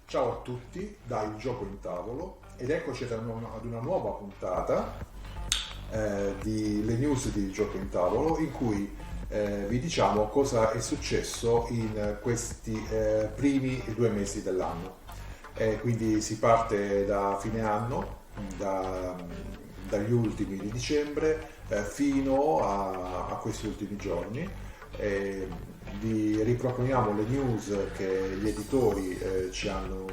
Ciao a tutti da Il Gioco in Tavolo ed eccoci ad una nuova puntata di Le News di Il Gioco in Tavolo in cui vi diciamo cosa è successo in questi primi 2 mesi dell'anno. Quindi si parte da fine anno, dagli ultimi di dicembre fino a questi ultimi giorni. Vi riproponiamo le news che gli editori ci hanno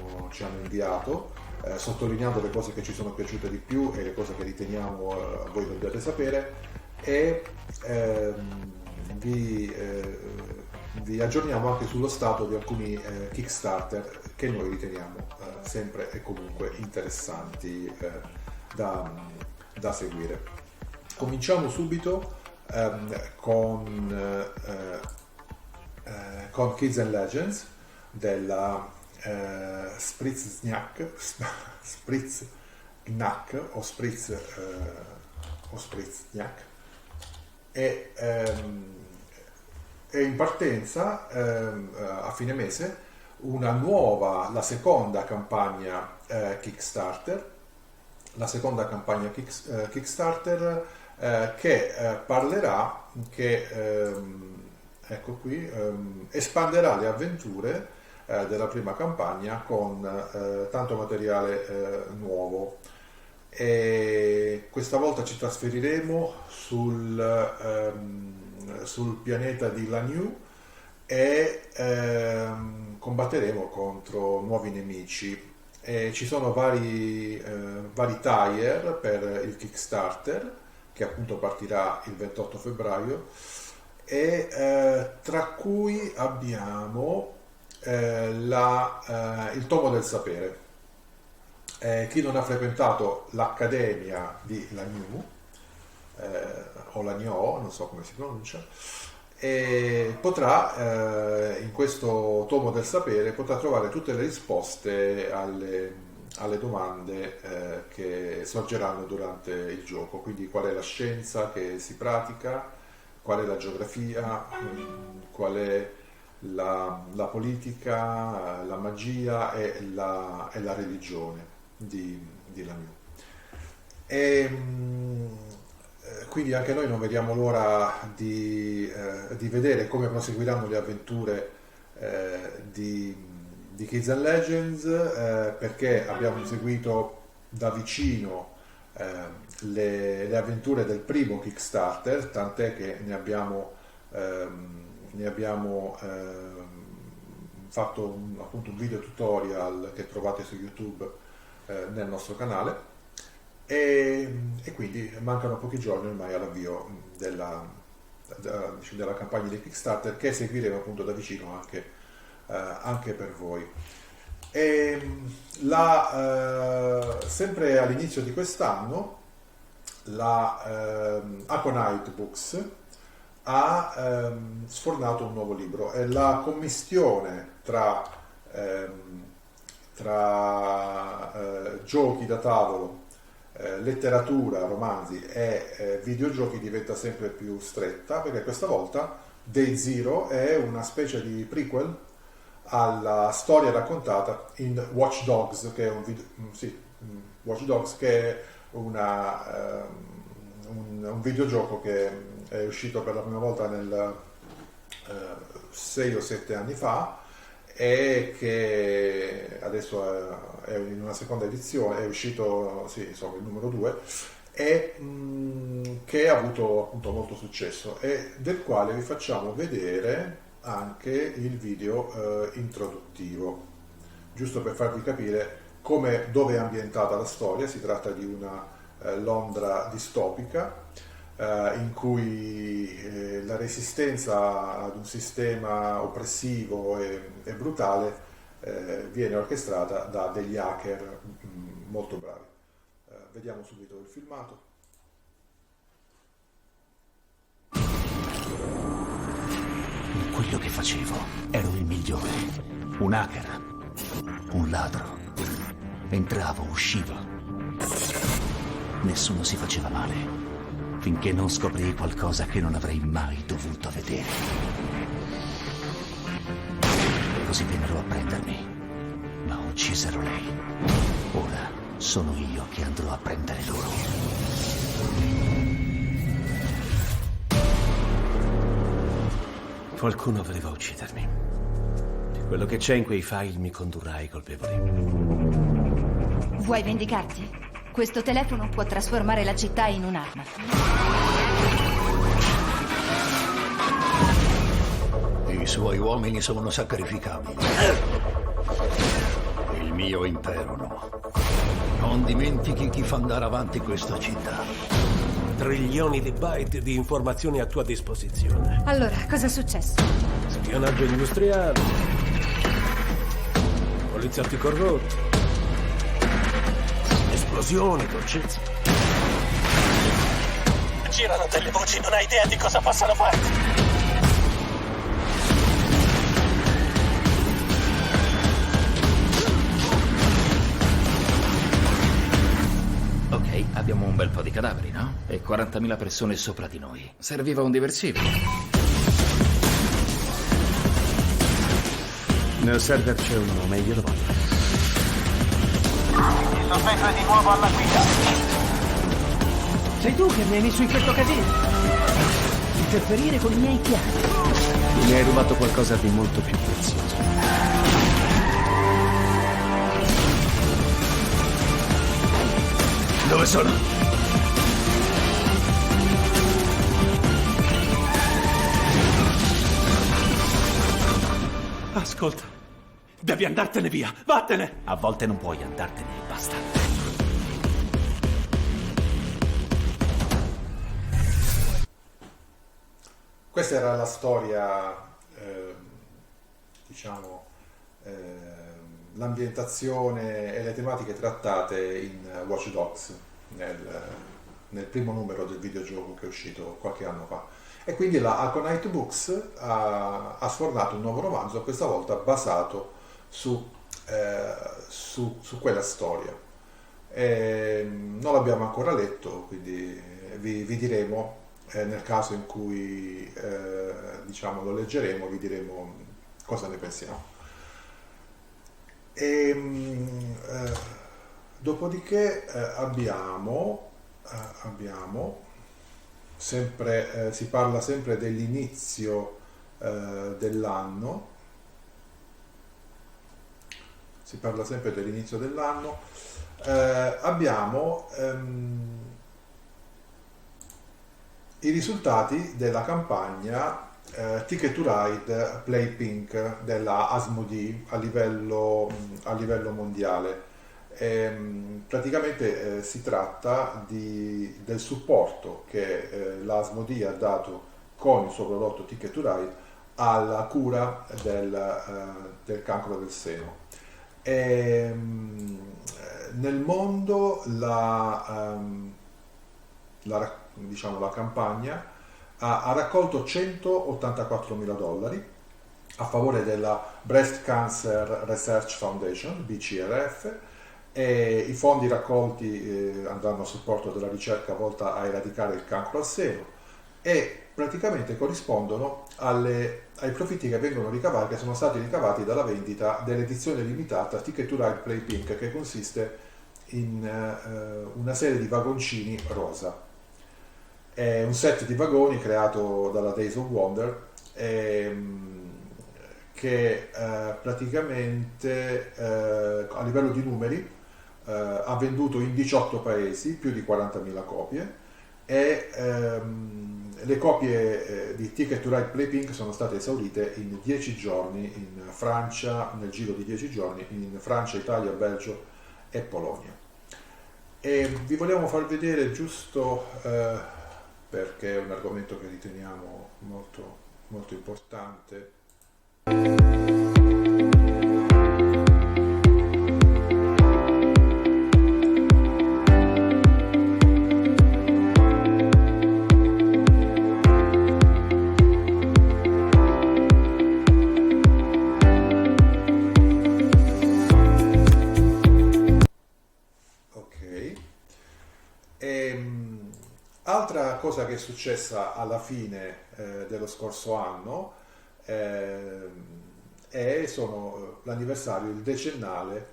inviato, sottolineando le cose che ci sono piaciute di più e le cose che riteniamo voi dobbiate sapere e vi aggiorniamo anche sullo stato di alcuni Kickstarter che noi riteniamo sempre e comunque interessanti da seguire. Cominciamo subito con Kids and Legends della Spritznack o Spritznack e in partenza a fine mese la seconda campagna Kickstarter, che parlerà, ecco qui, espanderà le avventure della prima campagna con tanto materiale nuovo. E questa volta ci trasferiremo sul pianeta di Lanyu e combatteremo contro nuovi nemici. E ci sono vari tier per il Kickstarter che appunto partirà il 28 febbraio e tra cui abbiamo il Tomo del Sapere. Chi non ha frequentato l'Accademia di Lanyu o Lanyo, non so come si pronuncia, e potrà in questo Tomo del Sapere potrà trovare tutte le risposte alle domande che sorgeranno durante il gioco, quindi qual è la scienza che si pratica, qual è la geografia, qual è la politica, la magia e la religione di Lanyu. Quindi anche noi non vediamo l'ora di vedere come proseguiranno le avventure di Kids and Legends, perché abbiamo seguito da vicino le avventure del primo Kickstarter, tant'è che ne abbiamo fatto appunto un video tutorial che trovate su YouTube nel nostro canale. E quindi mancano pochi giorni ormai all'avvio della campagna di Kickstarter, che seguiremo appunto da vicino anche per voi. Sempre all'inizio di quest'anno la Aconite Books ha sfornato un nuovo libro. È la commistione tra giochi da tavolo, letteratura, romanzi e videogiochi diventa sempre più stretta, perché questa volta Day Zero è una specie di prequel alla storia raccontata in Watch Dogs, che è un videogioco che è uscito per la prima volta 6 o 7 anni fa e che adesso è in una seconda edizione, è uscito il numero 2 e che ha avuto appunto molto successo e del quale vi facciamo vedere anche il video introduttivo, giusto per farvi capire dove è ambientata la storia. Si tratta di una Londra distopica in cui la resistenza ad un sistema oppressivo e brutale viene orchestrata da degli hacker molto bravi. Vediamo subito il filmato. In quello che facevo ero il migliore. Un hacker, un ladro. Entravo, uscivo. Nessuno si faceva male, finché non scoprii qualcosa che non avrei mai dovuto vedere. Così vennero a prendermi, ma ho ucciso uccisero lei. Ora sono io che andrò a prendere loro. Qualcuno voleva uccidermi. Quello che c'è in quei file mi condurrà ai colpevoli. Vuoi vendicarti? Questo telefono può trasformare la città in un'arma. I suoi uomini sono sacrificabili. Il mio impero no. Non dimentichi chi fa andare avanti questa città. Trilioni di byte di informazioni a tua disposizione. Allora, cosa è successo? Spionaggio industriale. Poliziotti corrotti. Esplosioni, dolcezza. Girano delle voci, non hai idea di cosa possano fare. Ok, abbiamo un bel po' di cadaveri, no? E 40.000 persone sopra di noi. Serviva un diversivo. Nel server c'è un nome, io lo voglio. Il sospetto è di nuovo alla guida. Sei tu che mi hai messo in questo casino. Interferire con i miei piani. Mi hai rubato qualcosa di molto più prezioso. Dove sono? Ascolta, devi andartene via, vattene! A volte non puoi andartene e basta. Questa era la storia, l'ambientazione e le tematiche trattate in Watch Dogs nel primo numero del videogioco che è uscito qualche anno fa. E quindi la Aconite Books ha sfornato un nuovo romanzo, questa volta basato su quella storia. Non l'abbiamo ancora letto, quindi vi diremo, nel caso in cui lo leggeremo, vi diremo cosa ne pensiamo. Dopodiché abbiamo sempre, si parla sempre dell'inizio dell'anno. Abbiamo i risultati della campagna Ticket to Ride Play Pink della Asmodee a livello mondiale. Praticamente si tratta del supporto che la Asmodee ha dato con il suo prodotto Ticket to Ride alla cura del cancro del seno. Nel mondo la campagna ha raccolto $184.000 a favore della Breast Cancer Research Foundation, BCRF, e i fondi raccolti andranno a supporto della ricerca volta a eradicare il cancro al seno e praticamente corrispondono ai profitti che vengono ricavati, che sono stati ricavati dalla vendita dell'edizione limitata Ticket to Ride Play Pink, che consiste in una serie di vagoncini rosa. È un set di vagoni creato dalla Days of Wonder che praticamente a livello di numeri ha venduto in 18 paesi più di 40.000 copie e le copie di Ticket to Ride Play Pink sono state esaurite in 10 giorni in Francia, nel giro di 10 giorni in Francia, Italia, Belgio e Polonia. E vi vogliamo far vedere giusto perché è un argomento che riteniamo molto, molto importante. Altra cosa che è successa alla fine dello scorso anno sono l'anniversario, il decennale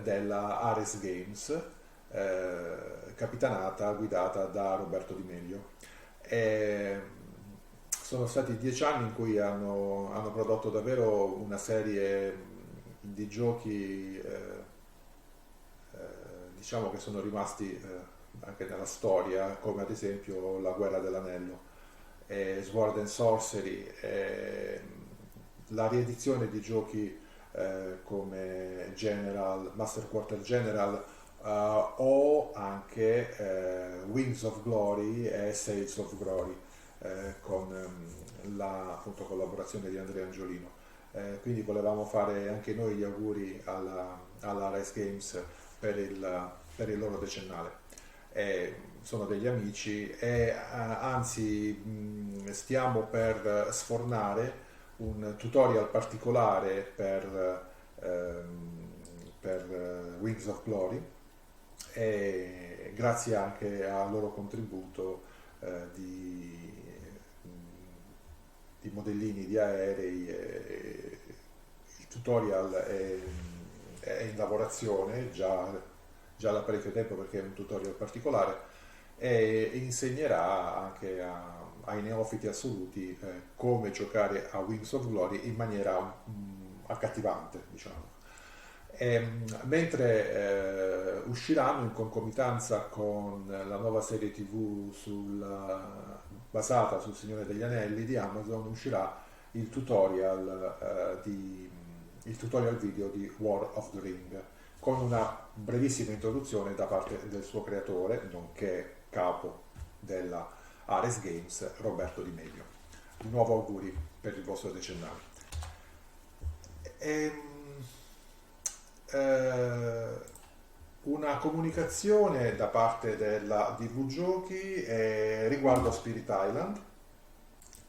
della Ares Games, capitanata, guidata da Roberto Di Meglio. Sono stati 10 anni in cui hanno prodotto davvero una serie di giochi diciamo che sono rimasti anche nella storia, come ad esempio La Guerra dell'Anello, Sword and Sorcery, la riedizione di giochi come General, Master Quarter General, o anche Wings of Glory e Sails of Glory, con la appunto, collaborazione di Andrea Angiolino. Quindi volevamo fare anche noi gli auguri alla Rise Games per il loro decennale. Sono degli amici e anzi stiamo per sfornare un tutorial particolare per Wings of Glory, e grazie anche al loro contributo di modellini di aerei. Il tutorial è in lavorazione già da parecchio tempo, perché è un tutorial particolare, e insegnerà anche ai neofiti assoluti come giocare a Wings of Glory in maniera accattivante, diciamo. Mentre usciranno in concomitanza con la nuova serie TV basata sul Signore degli Anelli di Amazon, uscirà il tutorial video di War of the Ring, con una brevissima introduzione da parte del suo creatore, nonché capo della Ares Games, Roberto Di Meglio. Di nuovo auguri per il vostro decennale. Una comunicazione da parte della DV Giochi riguardo Spirit Island,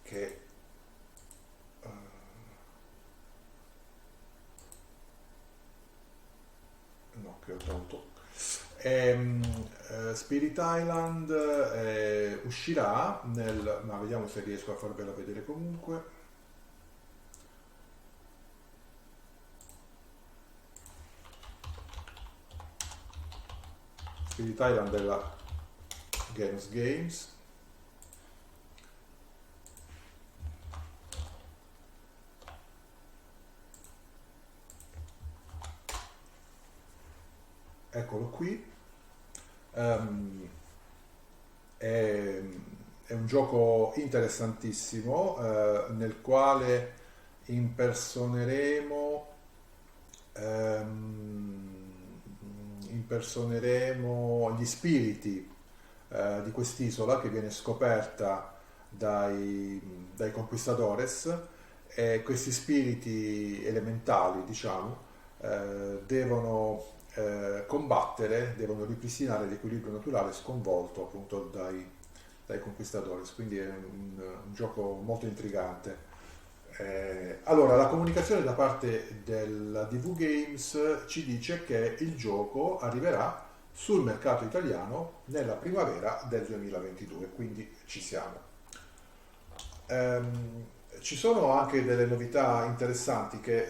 che ho tolto. Spirit Island uscirà ma vediamo se riesco a farvela vedere comunque. Spirit Island della Games. Eccolo qui. È un gioco interessantissimo nel quale impersoneremo gli spiriti di quest'isola che viene scoperta dai conquistadores, e questi spiriti elementali, diciamo, devono combattere, devono ripristinare l'equilibrio naturale sconvolto appunto dai conquistadores. Quindi è un gioco molto intrigante. Allora, la comunicazione da parte della DV Games ci dice che il gioco arriverà sul mercato italiano nella primavera del 2022, quindi ci siamo. Ci sono anche delle novità interessanti che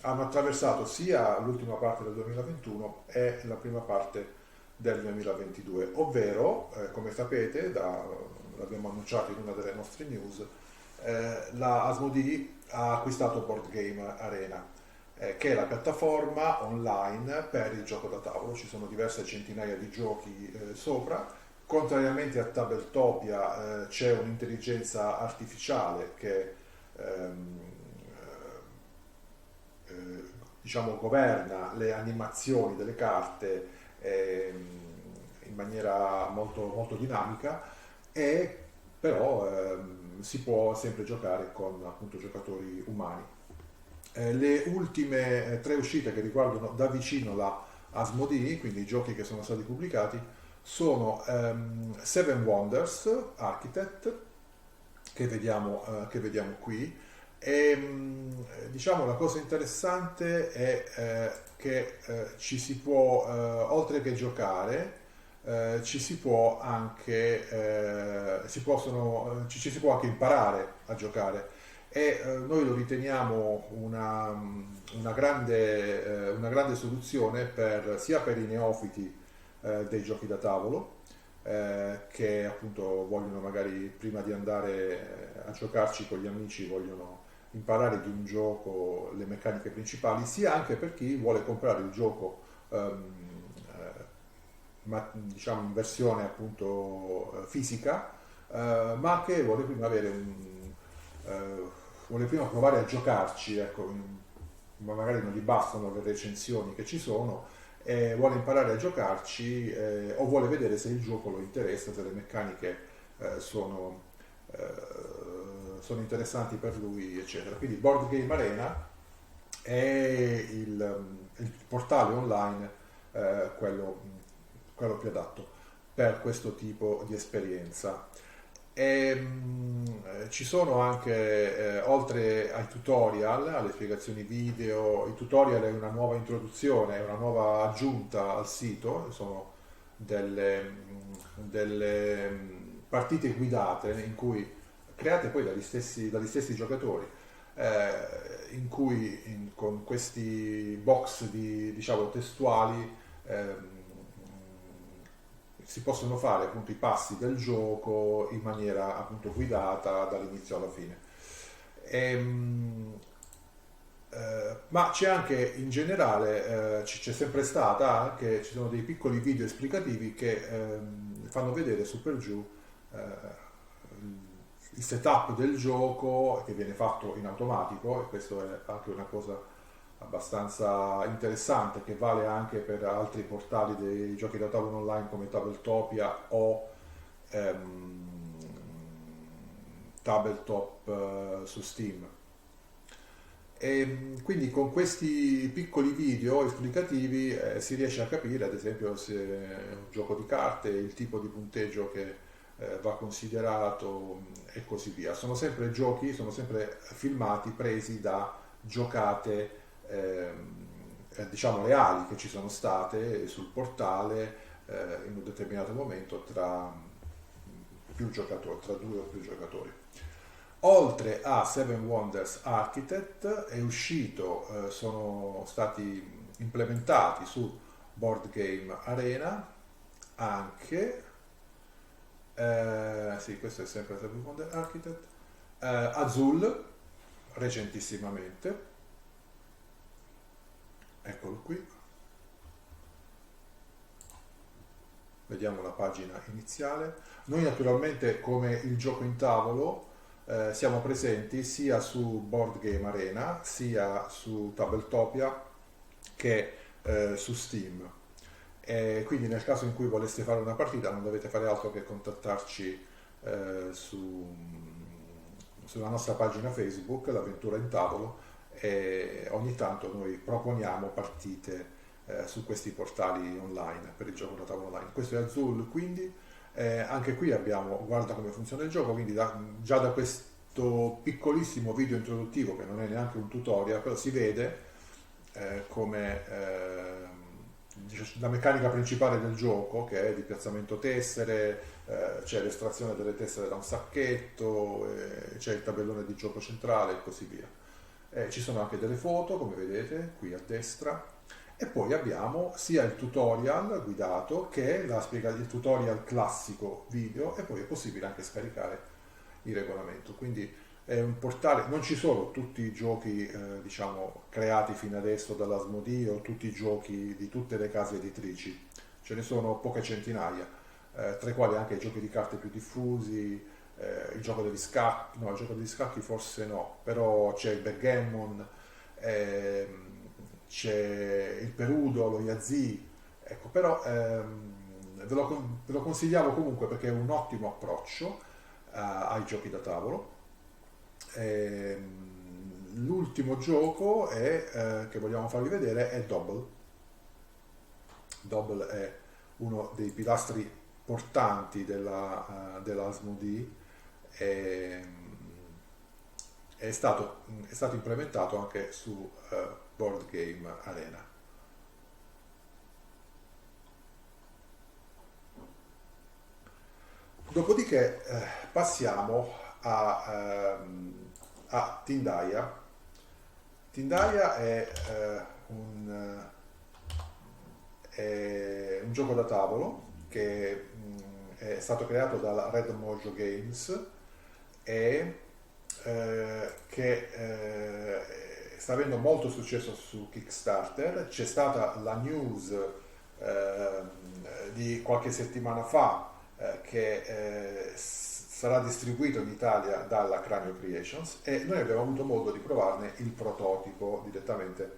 hanno attraversato sia l'ultima parte del 2021 e la prima parte del 2022, ovvero, come sapete, l'abbiamo annunciato in una delle nostre news, la Asmodee ha acquistato Board Game Arena, che è la piattaforma online per il gioco da tavolo. Ci sono diverse centinaia di giochi sopra. Contrariamente a Tabletopia, c'è un'intelligenza artificiale che diciamo governa le animazioni delle carte in maniera molto, molto dinamica, e però si può sempre giocare con appunto giocatori umani. Le ultime 3 uscite che riguardano da vicino la Asmodee, quindi i giochi che sono stati pubblicati, sono Seven Wonders Architect, che vediamo qui. E diciamo la cosa interessante è che ci si può, oltre che giocare, ci si può anche imparare a giocare, e noi lo riteniamo una grande soluzione sia per i neofiti dei giochi da tavolo, che appunto vogliono magari prima di andare a giocarci con gli amici, vogliono imparare di un gioco le meccaniche principali, sia anche per chi vuole comprare il gioco diciamo in versione appunto fisica, ma che vuole prima vuole prima provare a giocarci, ecco, ma magari non gli bastano le recensioni che ci sono, vuole imparare a giocarci, o vuole vedere se il gioco lo interessa, se le meccaniche sono interessanti per lui, eccetera. Quindi Board Game Arena è il portale online, quello più adatto per questo tipo di esperienza. Ci sono anche, oltre ai tutorial, alle spiegazioni video, i tutorial è una nuova introduzione, è una nuova aggiunta al sito, sono delle partite guidate in cui, create poi dagli stessi giocatori, in cui con questi box diciamo testuali si possono fare appunto i passi del gioco in maniera appunto guidata dall'inizio alla fine. Ma c'è anche in generale, c'è sempre stata anche, ci sono dei piccoli video esplicativi che fanno vedere su per giù il setup del gioco, che viene fatto in automatico, e questo è anche una cosa abbastanza interessante, che vale anche per altri portali dei giochi da tavolo online come Tabletopia o Tabletop su Steam. E quindi con questi piccoli video esplicativi si riesce a capire, ad esempio, se è un gioco di carte, il tipo di punteggio che va considerato e così via. Sono sempre filmati presi da giocate diciamo reali che ci sono state sul portale in un determinato momento tra più giocatori, tra 2 o più giocatori. Oltre a Seven Wonders Architect è uscito, sono stati implementati su Board Game Arena anche sì, questo è sempre Seven Wonders Architect, Azul recentissimamente. Eccolo qui, vediamo la pagina iniziale. Noi naturalmente, come il gioco in tavolo, siamo presenti sia su Board Game Arena sia su Tabletopia che su Steam, quindi nel caso in cui voleste fare una partita non dovete fare altro che contattarci sulla nostra pagina Facebook, l'Avventura in Tavolo, e ogni tanto noi proponiamo partite su questi portali online per il gioco da tavolo online. Questo è Azul, quindi anche qui guarda come funziona il gioco, quindi già da questo piccolissimo video introduttivo, che non è neanche un tutorial, però si vede come la meccanica principale del gioco, che è di piazzamento tessere, c'è l'estrazione delle tessere da un sacchetto, c'è il tabellone di gioco centrale e così via. Ci sono anche delle foto, come vedete qui a destra, e poi abbiamo sia il tutorial guidato che il tutorial classico video, e poi è possibile anche scaricare il regolamento. Quindi è un portale, non ci sono tutti i giochi diciamo creati fino adesso dalla Asmodee o tutti i giochi di tutte le case editrici, ce ne sono poche centinaia, tra i quali anche i giochi di carte più diffusi, il gioco degli scacchi, no, il gioco degli scacchi forse no, però c'è il backgammon, c'è il perudo, lo Yazoo, ecco, però ve lo consigliamo comunque perché è un ottimo approccio ai giochi da tavolo. L'ultimo gioco che vogliamo farvi vedere è Dobble. Dobble è uno dei pilastri portanti della Asmodee, è stato implementato anche su Board Game Arena. Dopodiché passiamo a Tindaya. Tindaya è un gioco da tavolo che è stato creato dalla Red Mojo Games e che sta avendo molto successo su Kickstarter. C'è stata la news di qualche settimana fa che sarà distribuito in Italia dalla Cranio Creations, e noi abbiamo avuto modo di provarne il prototipo direttamente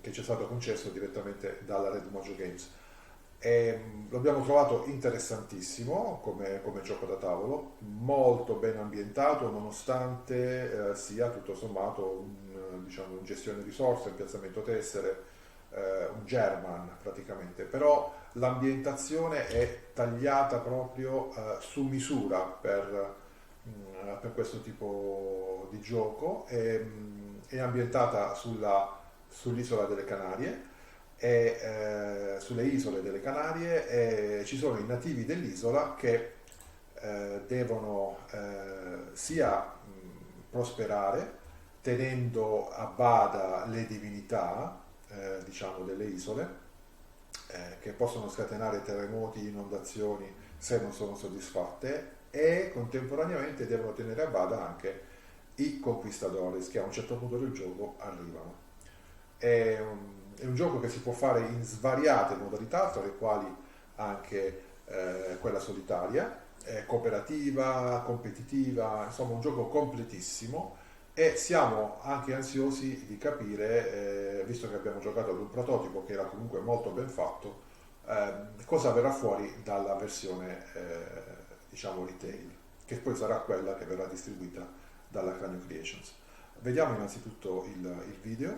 che ci è stato concesso direttamente dalla Red Mojo Games. L'abbiamo trovato interessantissimo come gioco da tavolo, molto ben ambientato, nonostante sia tutto sommato un gestione risorse, un piazzamento tessere, un German praticamente, però l'ambientazione è tagliata proprio su misura per questo tipo di gioco. È ambientata sull'isola delle Canarie, sulle isole delle Canarie, e ci sono i nativi dell'isola che devono sia prosperare tenendo a bada le divinità delle isole, che possono scatenare terremoti, inondazioni se non sono soddisfatte, e contemporaneamente devono tenere a bada anche i conquistadores che a un certo punto del gioco arrivano. È un gioco che si può fare in svariate modalità, tra le quali anche quella solitaria, cooperativa, competitiva, insomma un gioco completissimo, e siamo anche ansiosi di capire, visto che abbiamo giocato ad un prototipo che era comunque molto ben fatto, cosa verrà fuori dalla versione retail, che poi sarà quella che verrà distribuita dalla Cranio Creations. Vediamo innanzitutto il video.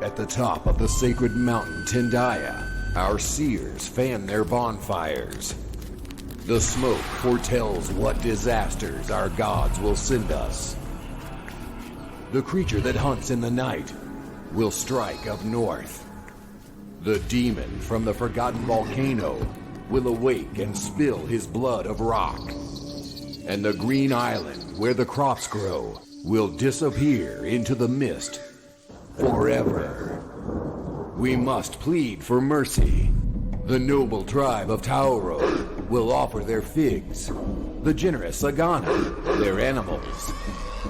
At the top of the sacred mountain Tindaya, our seers fan their bonfires. The smoke foretells what disasters our gods will send us. The creature that hunts in the night will strike up north. The demon from the forgotten volcano will awake and spill his blood of rock. And the green island where the crops grow will disappear into the mist forever. We must plead for mercy. The noble tribe of Tauro will offer their figs, the generous Sagana their animals,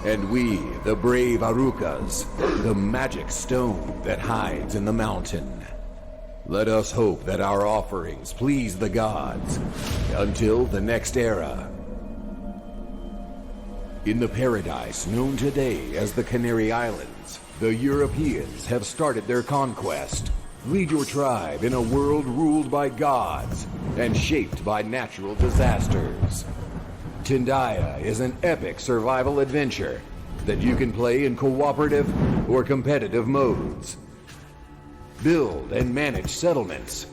and we, the brave Arukas, the magic stone that hides in the mountain. Let us hope that our offerings please the gods until the next era. In the paradise known today as the Canary Islands, the Europeans have started their conquest. Lead your tribe in a world ruled by gods and shaped by natural disasters. Tindaya is an epic survival adventure that you can play in cooperative or competitive modes. Build and manage settlements.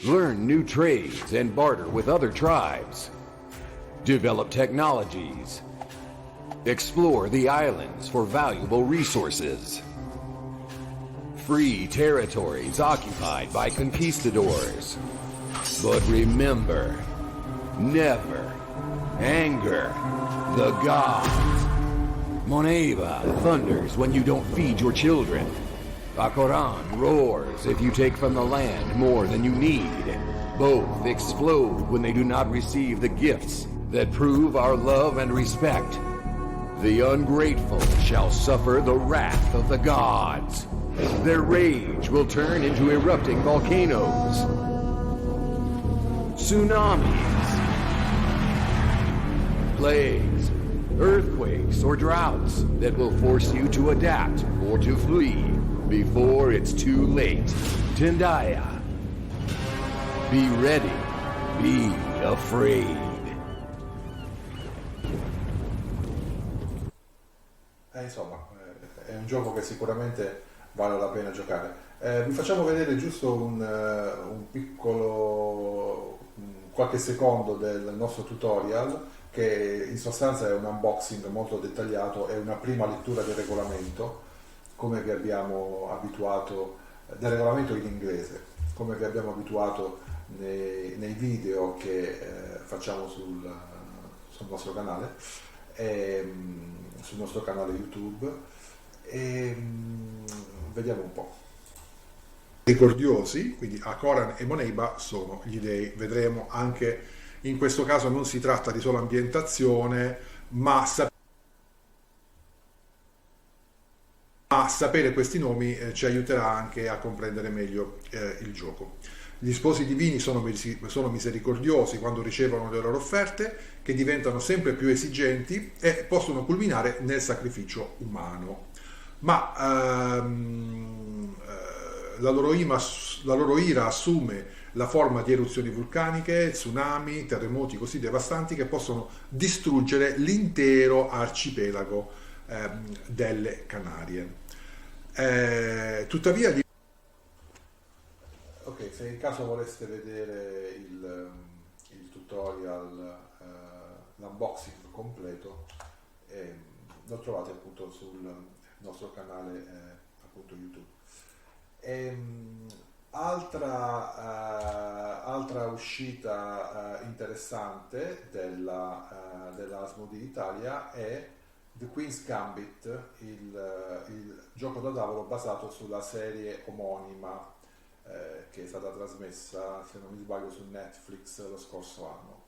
Learn new trades and barter with other tribes. Develop technologies. Explore the islands for valuable resources. Free territories occupied by conquistadors. But remember, never anger the gods. Moneva thunders when you don't feed your children. Akoran roars if you take from the land more than you need. Both explode when they do not receive the gifts that prove our love and respect. The ungrateful shall suffer the wrath of the gods. Their rage will turn into erupting volcanoes, tsunamis, plagues, earthquakes, or droughts that will force you to adapt or to flee before it's too late. Tindaya. Be ready. Be afraid. Insomma, è un gioco che sicuramente vale la pena giocare. Vi facciamo vedere giusto un piccolo qualche secondo del nostro tutorial, che in sostanza è un unboxing molto dettagliato, è una prima lettura del regolamento, come vi abbiamo abituato, del regolamento in inglese, come vi abbiamo abituato nei video che facciamo sul nostro canale, sul nostro canale YouTube, e vediamo un po'. Ricordiosi, quindi Akoran e Moneiba sono gli dei. Vedremo anche in questo caso non si tratta di solo ambientazione, ma sapere questi nomi ci aiuterà anche a comprendere meglio il gioco. Gli sposi divini sono misericordiosi quando ricevono le loro offerte, che diventano sempre più esigenti e possono culminare nel sacrificio umano. Ma la loro ira assume la forma di eruzioni vulcaniche, tsunami, terremoti così devastanti che possono distruggere l'intero arcipelago delle Canarie. Tuttavia, ok, se in caso voleste vedere il tutorial, l'unboxing completo, lo trovate appunto sul nostro canale appunto YouTube. Altra uscita interessante della Asmodee Italia è The Queen's Gambit, il gioco da tavolo basato sulla serie omonima che è stata trasmessa, se non mi sbaglio, su Netflix lo scorso anno.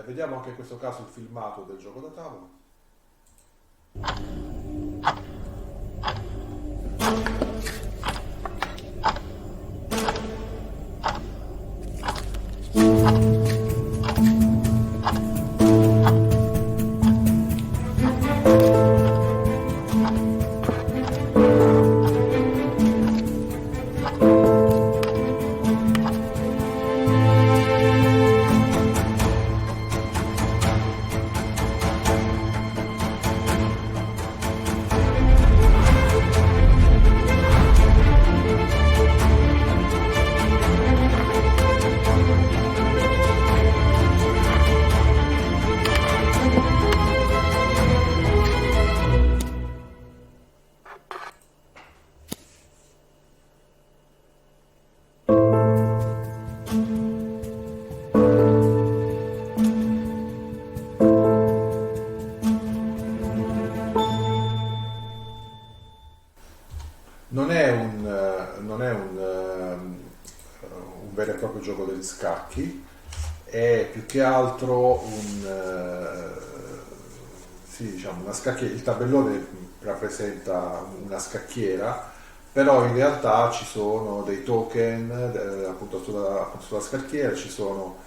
Vediamo anche in questo caso il filmato del gioco da tavolo. Non è un vero e proprio gioco degli scacchi, è più che altro una scacchiera. Il tabellone rappresenta una scacchiera, però in realtà ci sono dei token appunto sulla scacchiera, ci sono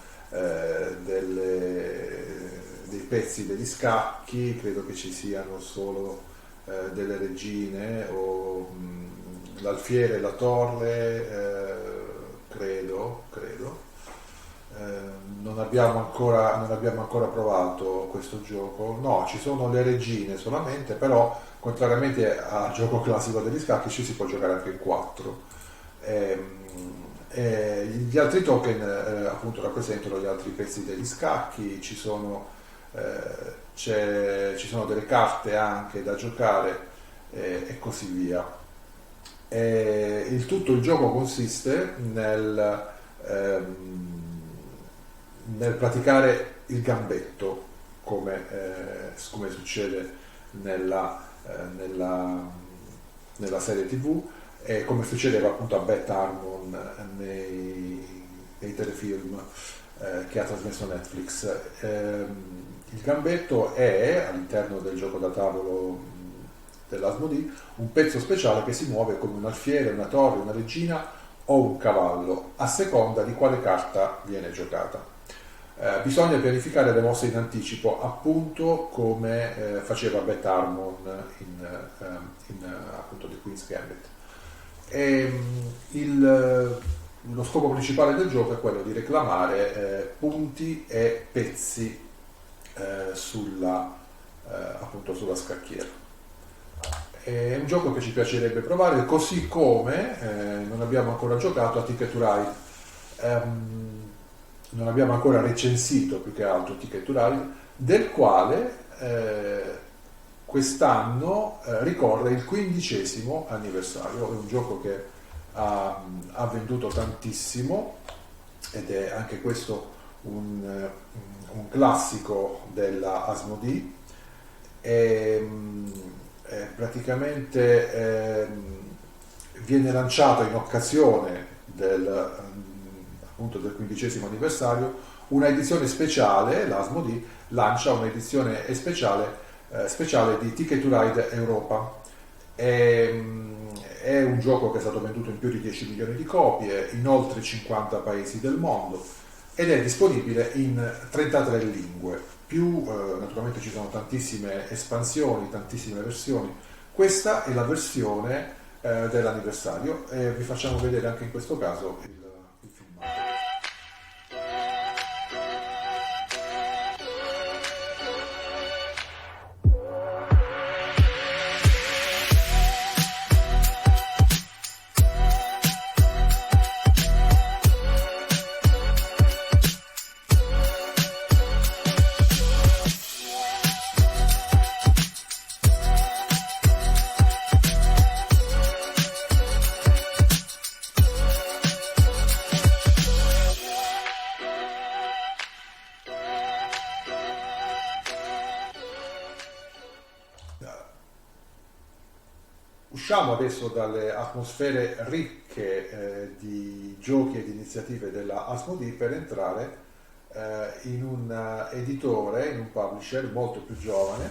dei pezzi degli scacchi, credo che ci siano solo delle regine o l'alfiere e la torre, credo. Non abbiamo ancora provato questo gioco. No, ci sono le regine solamente, però contrariamente al gioco classico degli scacchi ci si può giocare anche in 4. Gli altri token appunto rappresentano gli altri pezzi degli scacchi, ci sono delle carte anche da giocare e così via. Il gioco consiste nel praticare il gambetto, come succede nella serie TV e come succedeva appunto a Beth Harmon nei telefilm che ha trasmesso Netflix. Il gambetto è, all'interno del gioco da tavolo dell'Asmodee, un pezzo speciale che si muove come un alfiere, una torre, una regina o un cavallo, a seconda di quale carta viene giocata. Bisogna pianificare le mosse in anticipo, appunto come faceva Beth Harmon in appunto The Queen's Gambit. Lo scopo principale del gioco è quello di reclamare punti e pezzi appunto sulla scacchiera. È un gioco che ci piacerebbe provare, così come non abbiamo ancora giocato a Ticket to Ride, non abbiamo ancora recensito più che altro Ticket to Ride, del quale quest'anno ricorre il 15° anniversario. È un gioco che ha venduto tantissimo ed è anche questo un classico della Asmodee. Praticamente viene lanciato in occasione appunto del 15° anniversario una edizione speciale. L'Asmodee lancia un'edizione speciale di Ticket to Ride Europa. È un gioco che è stato venduto in più di 10 milioni di copie in oltre 50 paesi del mondo ed è disponibile in 33 lingue, più naturalmente ci sono tantissime espansioni, tantissime versioni. Questa è la versione dell'anniversario e vi facciamo vedere anche in questo caso il filmato. Usciamo adesso dalle atmosfere ricche di giochi e di iniziative della Asmodee per entrare in un editore, in un publisher molto più giovane,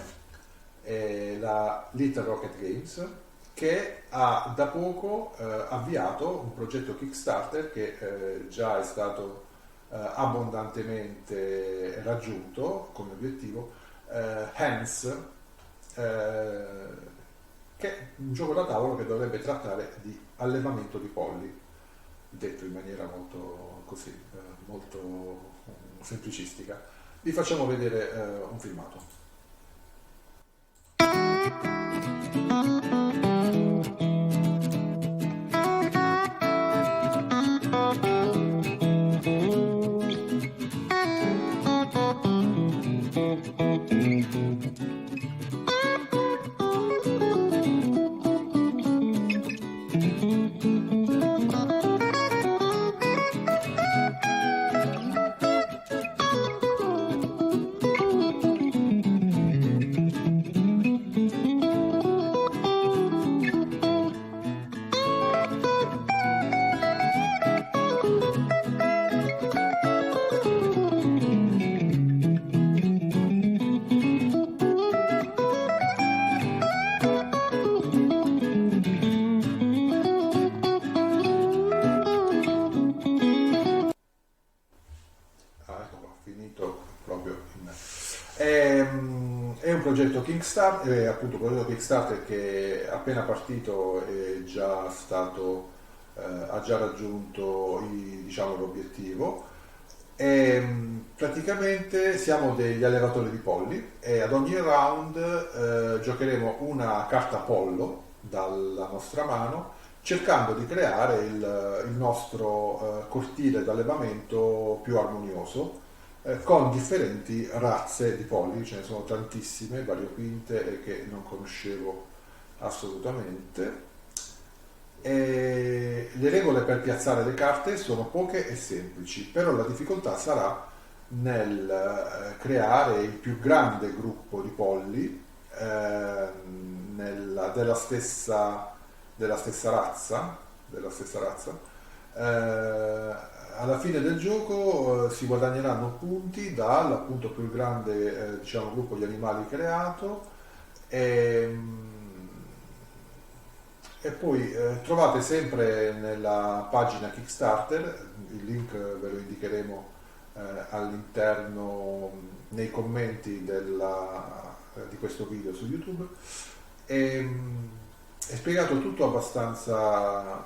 la Little Rocket Games, che ha da poco avviato un progetto Kickstarter che già è stato abbondantemente raggiunto come obiettivo, Hands, che è un gioco da tavolo che dovrebbe trattare di allevamento di polli, detto in maniera molto così, molto semplicistica. Vi facciamo vedere un filmato. È un progetto Kickstarter, appunto un progetto Kickstarter che è appena partito è già stato, ha già raggiunto diciamo, l'obiettivo. Praticamente siamo degli allevatori di polli e ad ogni round giocheremo una carta pollo dalla nostra mano, cercando di creare il nostro cortile d'allevamento più armonioso, con differenti razze di polli. Ce ne sono tantissime, variopinte e che non conoscevo assolutamente. E le regole per piazzare le carte sono poche e semplici, però la difficoltà sarà nel creare il più grande gruppo di polli della stessa razza. Alla fine del gioco si guadagneranno punti dal appunto più grande diciamo, gruppo di animali creato e poi trovate sempre nella pagina Kickstarter, il link ve lo indicheremo all'interno nei commenti di questo video su YouTube. È spiegato tutto abbastanza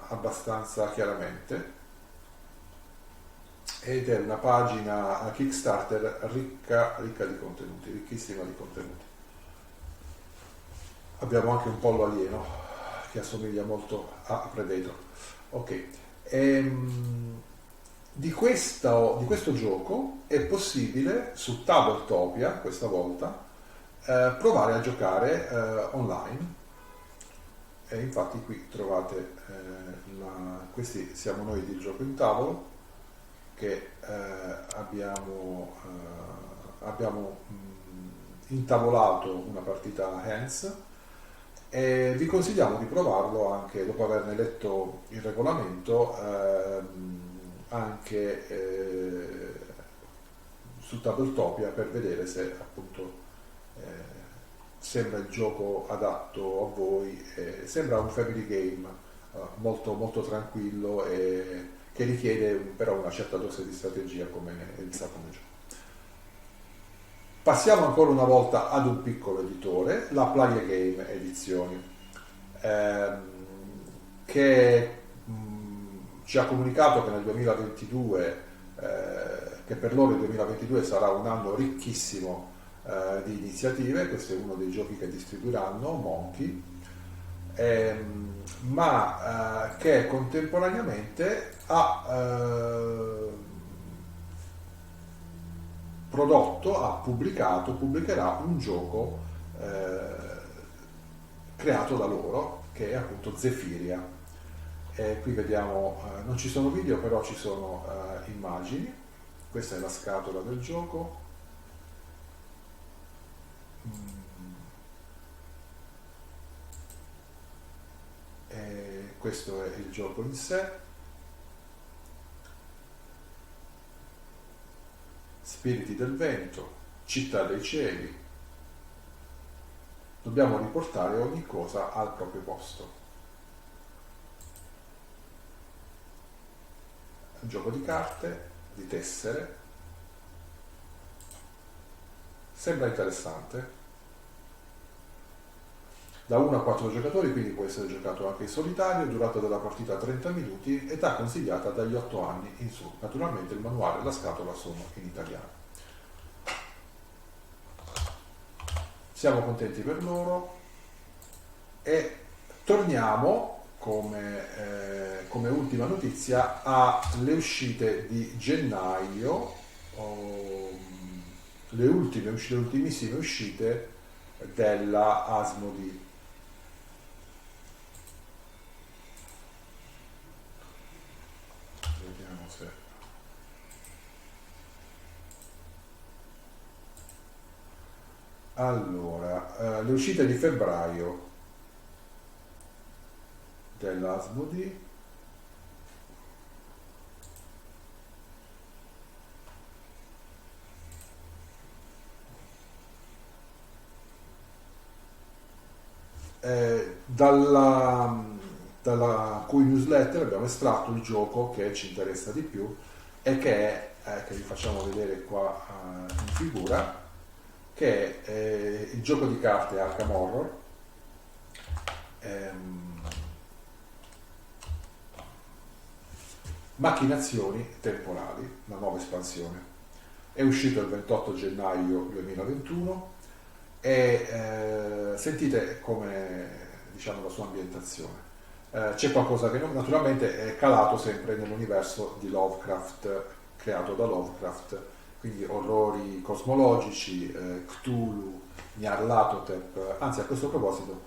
chiaramente. Ed è una pagina Kickstarter ricca di contenuti, ricchissima di contenuti. Abbiamo anche un pollo alieno che assomiglia molto a Predator. Ok. Di questo gioco è possibile su Tabletopia questa volta provare a giocare online. E infatti qui trovate questi siamo noi di Gioco in Tavolo. che abbiamo intavolato una partita a hands, e vi consigliamo di provarlo anche dopo averne letto il regolamento, anche su Tabletopia, per vedere se appunto sembra il gioco adatto a voi. Sembra un family game molto, molto tranquillo e che richiede però una certa dose di strategia, come il Sapone gioco. Passiamo ancora una volta ad un piccolo editore, la Playa Game Edizioni, che ci ha comunicato che nel 2022, che per loro il 2022 sarà un anno ricchissimo di iniziative. Questo è uno dei giochi che distribuiranno, Monkey, ma che contemporaneamente pubblicherà un gioco creato da loro, che è appunto Zephyria. Qui vediamo, non ci sono video, però ci sono immagini. Questa è la scatola del gioco. E questo è il gioco in sé. Spiriti del vento, città dei cieli. Dobbiamo riportare ogni cosa al proprio posto. Un gioco di carte, di tessere. Sembra interessante. Da 1 a 4 giocatori, quindi può essere giocato anche in solitario. Durata della partita 30 minuti, età consigliata dagli 8 anni in su. Naturalmente il manuale e la scatola sono in italiano. Siamo contenti per loro e torniamo come ultima notizia alle uscite di gennaio, le ultimissime uscite della Asmodee. Vediamo se allora, le uscite di febbraio dell'Asmodee. Dalla cui newsletter abbiamo estratto il gioco che ci interessa di più e che vi facciamo vedere qua in figura, che è il gioco di carte Arkham Horror. Macchinazioni temporali, la nuova espansione. È uscito il 28 gennaio 2021 e sentite come, diciamo, la sua ambientazione. C'è qualcosa che naturalmente è calato sempre nell'universo di Lovecraft, creato da Lovecraft, quindi orrori cosmologici, Cthulhu, Nyarlathotep. Anzi, a questo proposito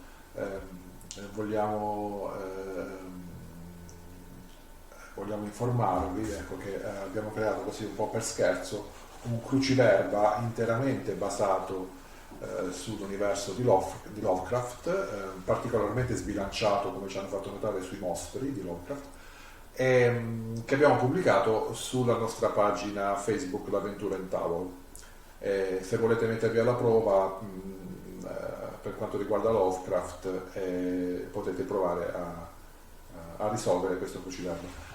vogliamo informarvi, ecco, che abbiamo creato così un po' per scherzo un cruciverba interamente basato sull'universo di Lovecraft, particolarmente sbilanciato, come ci hanno fatto notare, sui mostri di Lovecraft, che abbiamo pubblicato sulla nostra pagina Facebook L'Avventura in Tavolo. Se volete mettervi alla prova per quanto riguarda Lovecraft, potete provare a risolvere questo cruciverba.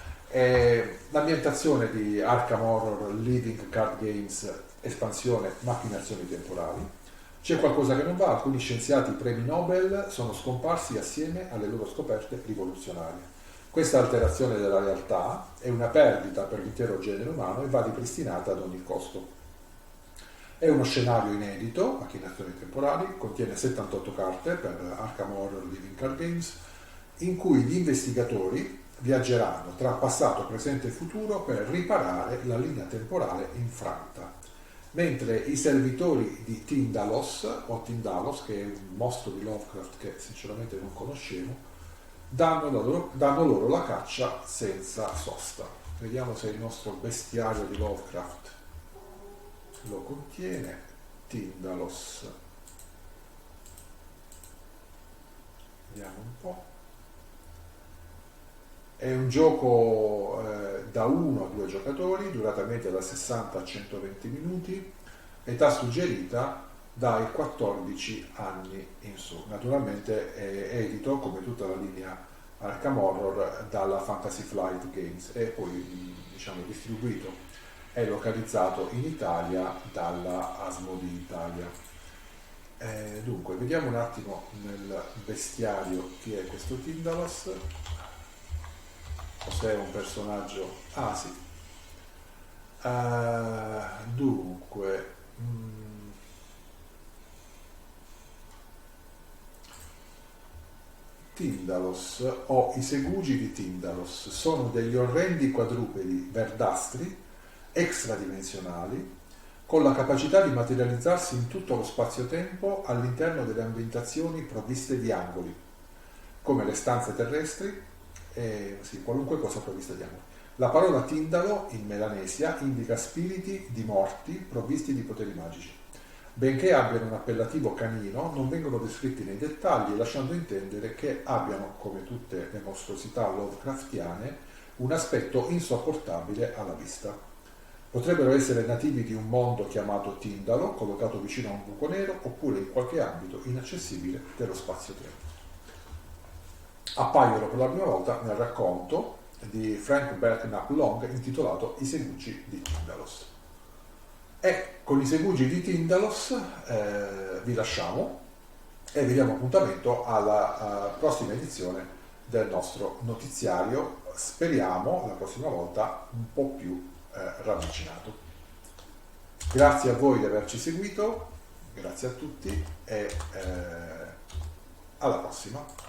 L'ambientazione di Arkham Horror Living Card Games, espansione Macchinazioni temporali. C'è qualcosa che non va, alcuni scienziati premi Nobel sono scomparsi assieme alle loro scoperte rivoluzionarie. Questa alterazione della realtà è una perdita per l'intero genere umano e va ripristinata ad ogni costo. È uno scenario inedito, Macchinazioni temporali, contiene 78 carte per Arkham Horror Living Card Games, in cui gli investigatori viaggeranno tra passato, presente e futuro per riparare la linea temporale infranta, mentre i servitori di Tindalos, che è un mostro di Lovecraft che sinceramente non conoscevo, danno loro la caccia senza sosta. Vediamo se il nostro bestiario di Lovecraft lo contiene. Tindalos. Vediamo un po'. È un gioco da 1 a 2 giocatori, durata media da 60 a 120 minuti, età suggerita dai 14 anni in su. Naturalmente è edito, come tutta la linea Arkham Horror, dalla Fantasy Flight Games e poi, diciamo, distribuito e localizzato in Italia dalla Asmodee Italia. Dunque, vediamo un attimo nel bestiario chi è questo Tindalos. O se è un personaggio... Ah sì. Dunque... Tindalos o i segugi di Tindalos sono degli orrendi quadrupedi verdastri extradimensionali con la capacità di materializzarsi in tutto lo spazio-tempo all'interno delle ambientazioni provviste di angoli, come le stanze terrestri e sì, qualunque cosa provvista di angoli. La parola Tindalo in melanesia indica spiriti di morti provvisti di poteri magici. Benché abbiano un appellativo canino, non vengono descritti nei dettagli, lasciando intendere che abbiano, come tutte le mostruosità Lovecraftiane, un aspetto insopportabile alla vista. Potrebbero essere nativi di un mondo chiamato Tindalo, collocato vicino a un buco nero, oppure in qualche ambito inaccessibile dello spazio-tempo. Appaiono per la prima volta nel racconto di Frank Belknap Long intitolato I segugi di Tindalos. E con i segugi di Tindalos vi lasciamo e vi diamo appuntamento alla prossima edizione del nostro notiziario, speriamo la prossima volta un po' più ravvicinato. Grazie a voi di averci seguito, grazie a tutti e alla prossima.